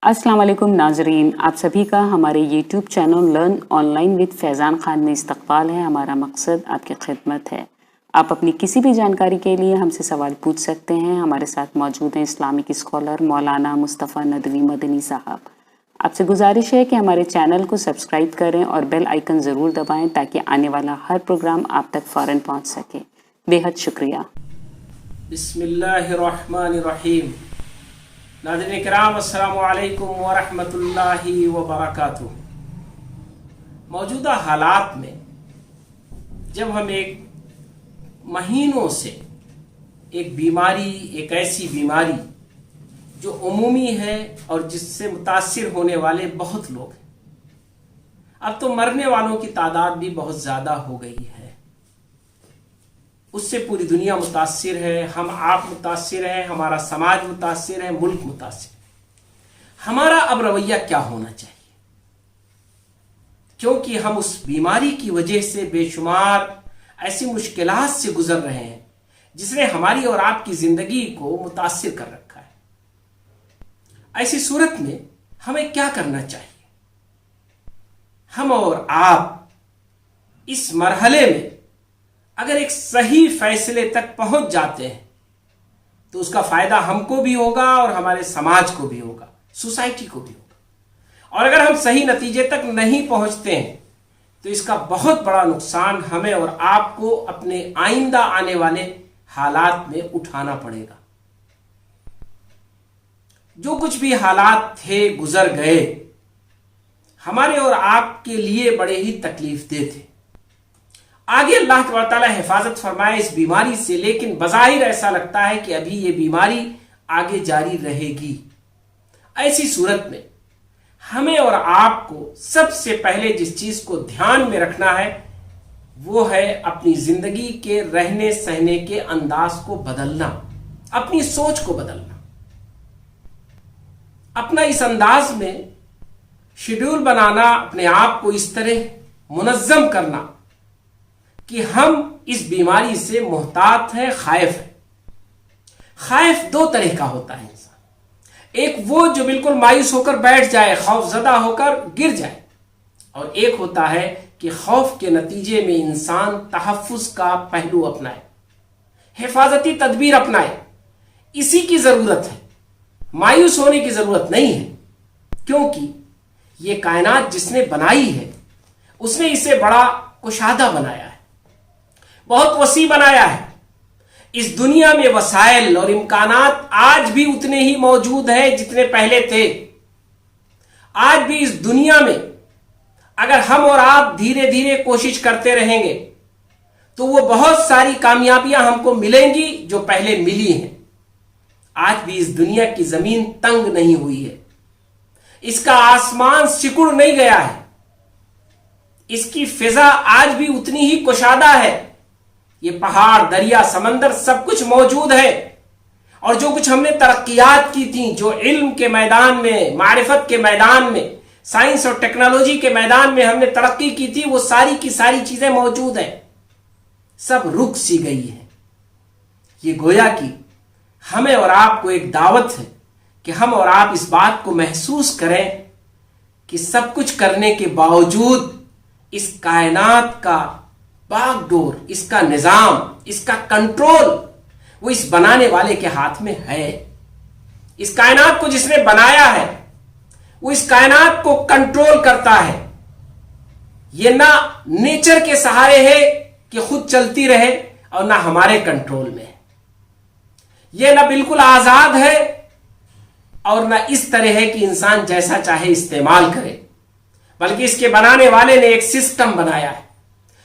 अस्सलाम वालेकुम नाजरीन, आप सभी का हमारे YouTube channel learn online with Faizan Khan में इस्तकबाल है। हमारा मकसद आपकी खिदमत है। आप अपनी किसी भी जानकारी के लिए हमसे सवाल पूछ सकते हैं। हमारे साथ मौजूद हैं इस्लामिक स्कॉलर मौलाना मुस्तफ़ा नदवी मदनी साहब। आपसे गुजारिश है कि हमारे चैनल को सब्सक्राइब करें और बेल आइकन ज़रूर दबाएं ताकि आने वाला हर प्रोग्राम आप तक फ़ौरन पहुँच सके। बेहद शुक्रिया। बिस्मिल्लाहिर्रहमानिर्रहीम। नाज़रीन किराम, अस्सलामु अलैकुम व रहमतुल्लाहि व बरकातुहू। मौजूदा हालात में जब हम एक महीनों से एक बीमारी, एक ऐसी बीमारी जो उमूमी है और जिससे मुतासिर होने वाले बहुत लोग हैं, अब तो मरने वालों की तादाद भी बहुत ज़्यादा हो गई है, उससे पूरी दुनिया मुतासिर है, हम आप मुतासिर हैं, हमारा समाज मुतासिर है, मुल्क मुतासिर है। हमारा अब रवैया क्या होना चाहिए? क्योंकि हम उस बीमारी की वजह से बेशुमार ऐसी मुश्किलात से गुजर रहे हैं जिसने हमारी और आपकी जिंदगी को मुतासिर कर रखा है। ऐसी सूरत में हमें क्या करना चाहिए? हम और आप इस मरहले में अगर एक सही फैसले तक पहुंच जाते हैं तो उसका फायदा हमको भी होगा और हमारे समाज को भी होगा, सोसाइटी को भी होगा। और अगर हम सही नतीजे तक नहीं पहुंचते हैं तो इसका बहुत बड़ा नुकसान हमें और आपको अपने आइंदा आने वाले हालात में उठाना पड़ेगा। जो कुछ भी हालात थे गुजर गए, हमारे और आपके लिए बड़े ही तकलीफ दे थे। आगे अल्लाह ताला हिफाजत फरमाए इस बीमारी से, लेकिन बज़ाहिर ऐसा लगता है कि अभी ये बीमारी आगे जारी रहेगी। ऐसी सूरत में हमें और आपको सबसे पहले जिस चीज को ध्यान में रखना है वो है अपनी जिंदगी के रहने सहने के अंदाज को बदलना, अपनी सोच को बदलना, अपना इस अंदाज में शेड्यूल बनाना, अपने आप को इस तरह मुनज़्ज़म करना कि हम इस बीमारी से मोहतात हैं, खाइफ है। खाइफ दो तरह का होता है इंसान, एक वो जो बिल्कुल मायूस होकर बैठ जाए, खौफजदा होकर गिर जाए, और एक होता है कि खौफ के नतीजे में इंसान तहफ़्फ़ुज़ का पहलू अपनाए, हिफाजती तदबीर अपनाए। इसी की जरूरत है, मायूस होने की जरूरत नहीं है, क्योंकि ये कायनात जिसने बनाई है उसने इसे बड़ा कुशादा बनाया है, बहुत वसी बनाया है। इस दुनिया में वसाइल और इम्कानात आज भी उतने ही मौजूद हैं जितने पहले थे। आज भी इस दुनिया में अगर हम और आप धीरे धीरे कोशिश करते रहेंगे तो वो बहुत सारी कामयाबियां हमको मिलेंगी जो पहले मिली हैं। आज भी इस दुनिया की जमीन तंग नहीं हुई है, इसका आसमान सिकुड़ नहीं गया है, इसकी फिजा आज भी उतनी ही कुशादा है। ये पहाड़, दरिया, समंदर सब कुछ मौजूद है, और जो कुछ हमने तरक्कियात की थी, जो इल्म के मैदान में, मारिफत के मैदान में, साइंस और टेक्नोलॉजी के मैदान में हमने तरक्की की थी, वो सारी की सारी चीजें मौजूद हैं, सब रुक सी गई है। ये गोया कि हमें और आपको एक दावत है कि हम और आप इस बात को महसूस करें कि सब कुछ करने के बावजूद इस कायनात का बागडोर, इसका निजाम, इसका कंट्रोल वो इस बनाने वाले के हाथ में है। इस कायनात को जिसने बनाया है वो इस कायनात को कंट्रोल करता है। ये ना नेचर के सहारे है कि खुद चलती रहे और ना हमारे कंट्रोल में है। ये ना बिल्कुल आजाद है और ना इस तरह है कि इंसान जैसा चाहे इस्तेमाल करे, बल्कि इसके बनाने वाले ने एक सिस्टम बनाया है,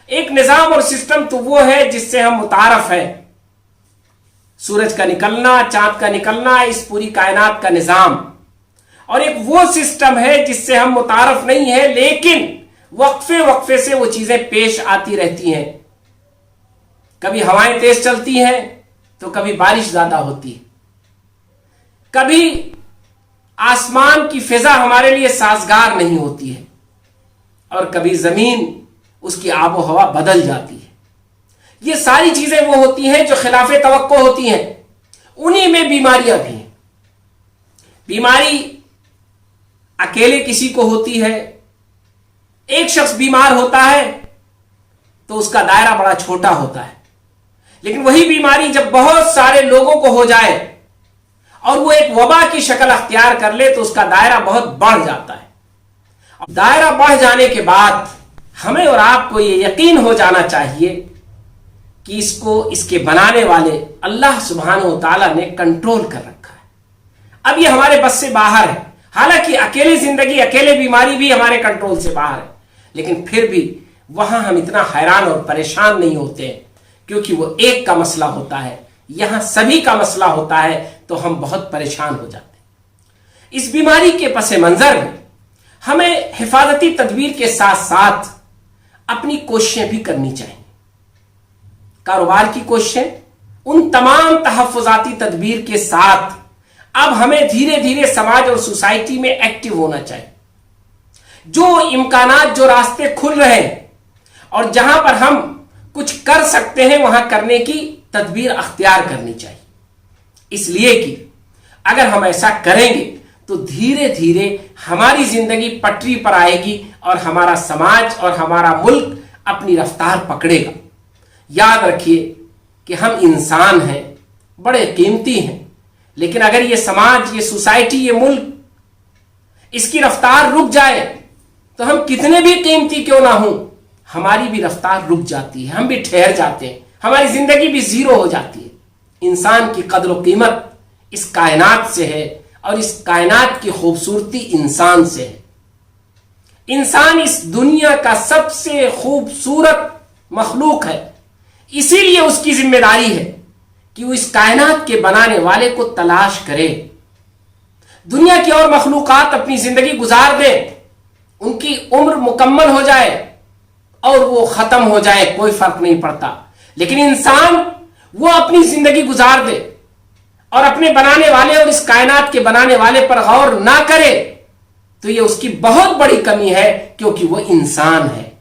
एक निजाम। और सिस्टम तो वो है जिससे हम मुतारफ है। सूरज का निकलना, चांद का निकलना, इस पूरी कायनात का निजाम। और एक वो सिस्टम है जिससे हम मुतारफ नहीं है, लेकिन वक्फे वक्फे से वो चीजें पेश आती रहती हैं। कभी हवाएं तेज चलती हैं तो कभी बारिश ज्यादा होती है, कभी आसमान की फिजा हमारे लिए साजगार नहीं होती है, और कभी जमीन, उसकी आबो हवा बदल जाती है। ये सारी चीजें वो होती हैं जो खिलाफे तवक्को होती हैं, उन्हीं में बीमारियां भी हैं। बीमारी अकेले किसी को होती है, एक शख्स बीमार होता है तो उसका दायरा बड़ा छोटा होता है, लेकिन वही बीमारी जब बहुत सारे लोगों को हो जाए और वो एक वबा की शक्ल अख्तियार कर ले तो उसका दायरा बहुत बढ़ जाता है। दायरा बढ़ जाने के बाद हमें और आपको ये यकीन हो जाना चाहिए कि इसको इसके बनाने वाले अल्लाह सुब्हानहू व तआला ने कंट्रोल कर रखा है। अब ये हमारे बस से बाहर है। हालांकि अकेले जिंदगी, अकेले बीमारी भी हमारे कंट्रोल से बाहर है, लेकिन फिर भी वहां हम इतना हैरान और परेशान नहीं होते हैं, क्योंकि वो एक का मसला होता है, यहां सभी का मसला होता है, तो हम बहुत परेशान हो जाते हैं। इस बीमारी के पस मंजर में हमें हिफाजती तदबीर के साथ साथ अपनी कोशिशें भी करनी चाहिए। कारोबार की कोशिशें, उन तमाम तहफ़्फ़ुज़ाती तदबीर के साथ अब हमें धीरे धीरे समाज और सोसाइटी में एक्टिव होना चाहिए। जो इम्कानात, जो रास्ते खुल रहे हैं और जहां पर हम कुछ कर सकते हैं वहां करने की तदबीर अख्तियार करनी चाहिए, इसलिए कि अगर हम ऐसा करेंगे तो धीरे धीरे हमारी जिंदगी पटरी पर आएगी और हमारा समाज और हमारा मुल्क अपनी रफ्तार पकड़ेगा। याद रखिए कि हम इंसान हैं, बड़े कीमती हैं, लेकिन अगर ये समाज, ये सोसाइटी, ये मुल्क, इसकी रफ्तार रुक जाए तो हम कितने भी कीमती क्यों ना हों, हमारी भी रफ्तार रुक जाती है, हम भी ठहर जाते हैं, हमारी जिंदगी भी जीरो हो जाती है। इंसान की कदर व कीमत इस कायनात से है और इस कायनात की खूबसूरती इंसान से है। इंसान इस दुनिया का सबसे खूबसूरत मखलूक है, इसीलिए उसकी जिम्मेदारी है कि वो इस कायनात के बनाने वाले को तलाश करे। दुनिया की और मखलूकात अपनी जिंदगी गुजार दे, उनकी उम्र मुकम्मल हो जाए और वो खत्म हो जाए, कोई फर्क नहीं पड़ता, लेकिन इंसान वो अपनी जिंदगी गुजार दे और अपने बनाने वाले और इस कायनात के बनाने वाले पर गौर ना करे तो ये उसकी बहुत बड़ी कमी है, क्योंकि वो इंसान है,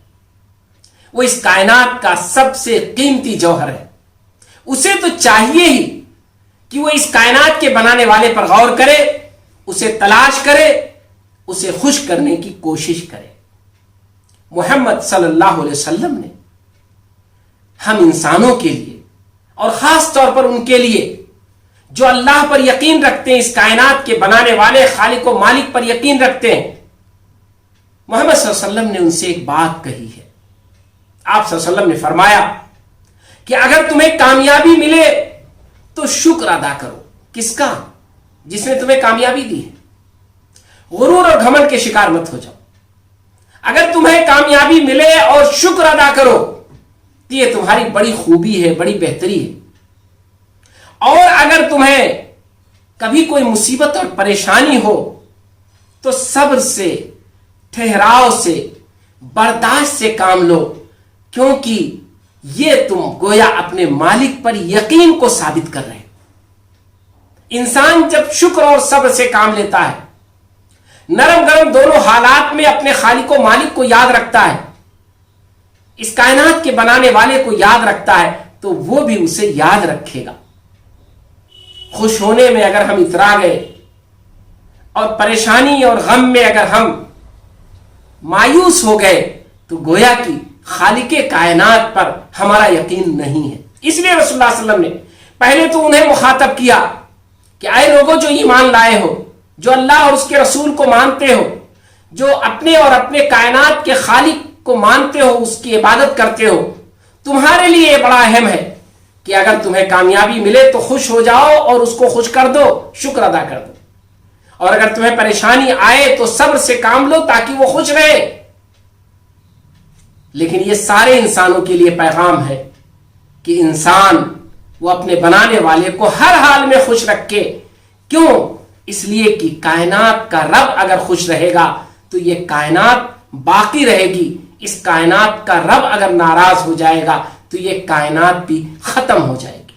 वो इस कायनात का सबसे कीमती जौहर है। उसे तो चाहिए ही कि वो इस कायनात के बनाने वाले पर गौर करे, उसे तलाश करे, उसे खुश करने की कोशिश करे। मोहम्मद सल्लल्लाहु अलैहि वसल्लम ने हम इंसानों के लिए और खास तौर पर उनके लिए जो अल्लाह पर यकीन रखते हैं, इस कायनात के बनाने वाले खालिक व मालिक पर यकीन रखते हैं, मोहम्मद सल्लल्लाहु अलैहि वसल्लम ने उनसे एक बात कही है। आप सल्लल्लाहु अलैहि वसल्लम ने फरमाया कि अगर तुम्हें कामयाबी मिले तो शुक्र अदा करो। किसका? जिसने तुम्हें कामयाबी दी है। गुरूर और घमंड के शिकार मत हो जाओ। अगर तुम्हें कामयाबी मिले और शुक्र अदा करो तो ये तुम्हारी बड़ी खूबी है, बड़ी बेहतरी है। और अगर तुम्हें कभी कोई मुसीबत और परेशानी हो तो सब्र से, ठहराव से, बर्दाश्त से काम लो, क्योंकि ये तुम गोया अपने मालिक पर यकीन को साबित कर रहे हो। इंसान जब शुक्र और सब्र से काम लेता है, नरम गरम दोनों हालात में अपने खालिक व मालिक को याद रखता है, इस कायनात के बनाने वाले को याद रखता है, तो वो भी उसे याद रखेगा। खुश होने में अगर हम इतरा गए और परेशानी और गम में अगर हम मायूस हो गए तो गोया कि खालिके कायनात पर हमारा यकीन नहीं है। इसलिए रसूलुल्लाह सल्लल्लाहु अलैहि वसल्लम ने पहले तो उन्हें मुखातब किया कि आए लोगों जो ईमान लाए हो, जो अल्लाह और उसके रसूल को मानते हो, जो अपने और अपने कायनात के खालिक को मानते हो, उसकी इबादत करते हो, तुम्हारे लिए ये बड़ा अहम है कि अगर तुम्हें कामयाबी मिले तो खुश हो जाओ और उसको खुश कर दो, शुक्र अदा कर दो, और अगर तुम्हें परेशानी आए तो सब्र से काम लो ताकि वो खुश रहे। लेकिन ये सारे इंसानों के लिए पैगाम है कि इंसान वो अपने बनाने वाले को हर हाल में खुश रखे। क्यों? इसलिए कि कायनात का रब अगर खुश रहेगा तो ये कायनात बाकी रहेगी। इस कायनात का रब अगर नाराज हो जाएगा तो ये कायनात भी खत्म हो जाएगी।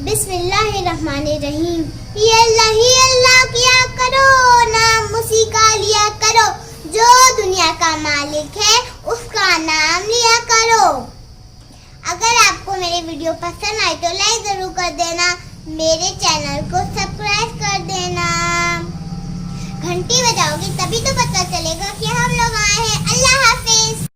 बिस्मिल्लाहिर्रहमानिर्रहीम। ये अल्लाह किया करो, नाम उसी का लिया करो, जो दुनिया का मालिक है उसका नाम लिया करो। अगर आपको मेरे वीडियो पसंद आए तो लाइक जरूर कर देना, मेरे चैनल को सब्सक्राइब कर देना, घंटी बजाओगे तभी तो पता चलेगा कि